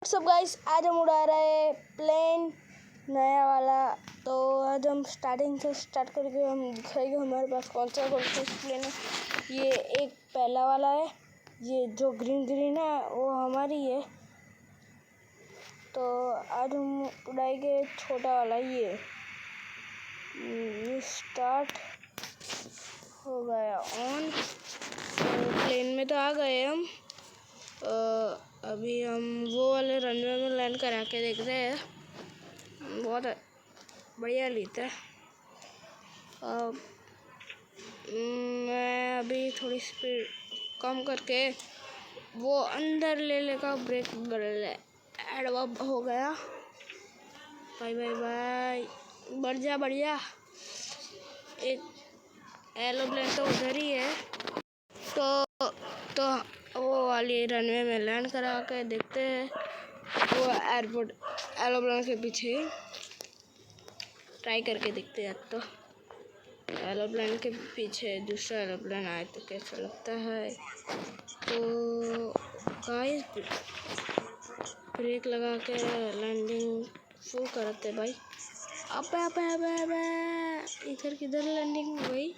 सब गाइस, आज हम उड़ा रहे हैं प्लेन नया वाला। तो आज हम स्टार्टिंग से स्टार्ट करके हम दिखाएंगे हमारे पास कौन सा प्लेन है। ये एक पहला वाला है, ये जो ग्रीन ग्रीन है वो हमारी है। तो आज हम उड़ाएंगे छोटा वाला ये स्टार्ट हो गया ऑन। तो प्लेन में तो आ गए हम। अभी हम वो वाले रनवे में लैंड करा के देख रहे हैं। बहुत बढ़िया लेता है। मैं अभी थोड़ी स्पीड कम करके वो अंदर ले लेगा, ब्रेक एडवर्ब हो गया। बाय बाय बाय, बढ़ जा। एक एरोप्लेन तो उधर ही है। तो वो वाली रनवे में लैंड करा के देखते हैं। वो एरोप्लेन के पीछे ट्राई करके देखते हैं। तो एरोप्लेन के पीछे दूसरा एरोप्लेन आए तो कैसा लगता है। तो गाइस ब्रेक लगा के लैंडिंग फुल करते भाई। अबे इधर किधर लैंडिंग हुई।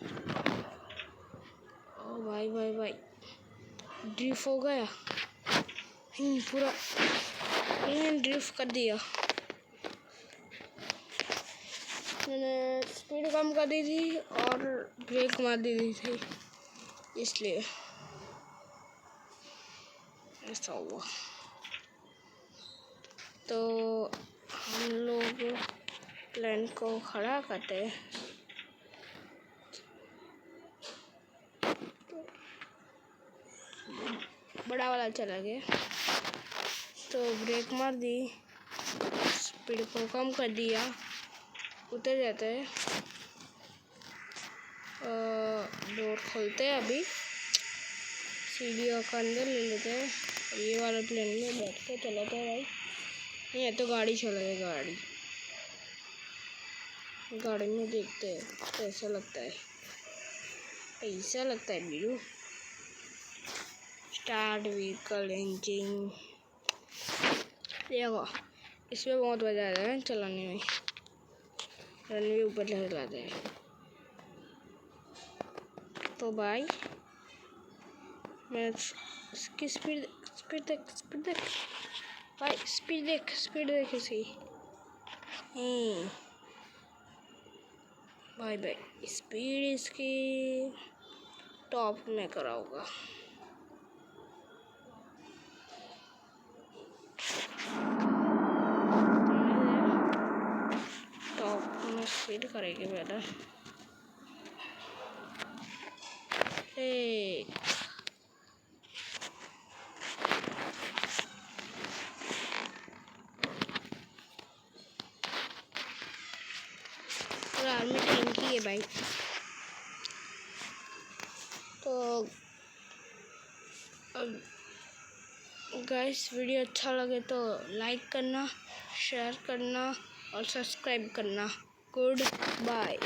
ओ भाई ड्रिफ्ट हो गया। पूरा ड्रिफ्ट कर दिया। मैंने स्पीड कम कर दी थी और ब्रेक मार दी थी, इसलिए ऐसा हुआ। तो हम लोग प्लेन को खड़ा करते हैं। बड़ा वाला चला गया तो ब्रेक मार दी, स्पीड को कम कर दिया, उतर जाते हैं। डोर खोलते हैं, अभी सीढ़ियों का अंदर ले लेते हैं। ये वाला प्लेन में बैठ के चलाते हैं भाई। नहीं है तो गाड़ी चलाए, गाड़ी में देखते हैं कैसा लगता है। ऐसा लगता है बीरू। Start vehicle engine. देखो इसमें बहुत मजा आता है चलाने में। रनवे ऊपर चलाते हैं। तो भाई मैं इसकी स्पीड देख भाई, स्पीड देख इसी। भाई स्पीड इसकी टॉप में करा होगा। टॉप में स्पीड करेंगे पहले। आर्मी टैंक ही है भाई। तो गाइस वीडियो अच्छा लगे तो लाइक करना, शेयर करना और सब्सक्राइब करना। Good bye.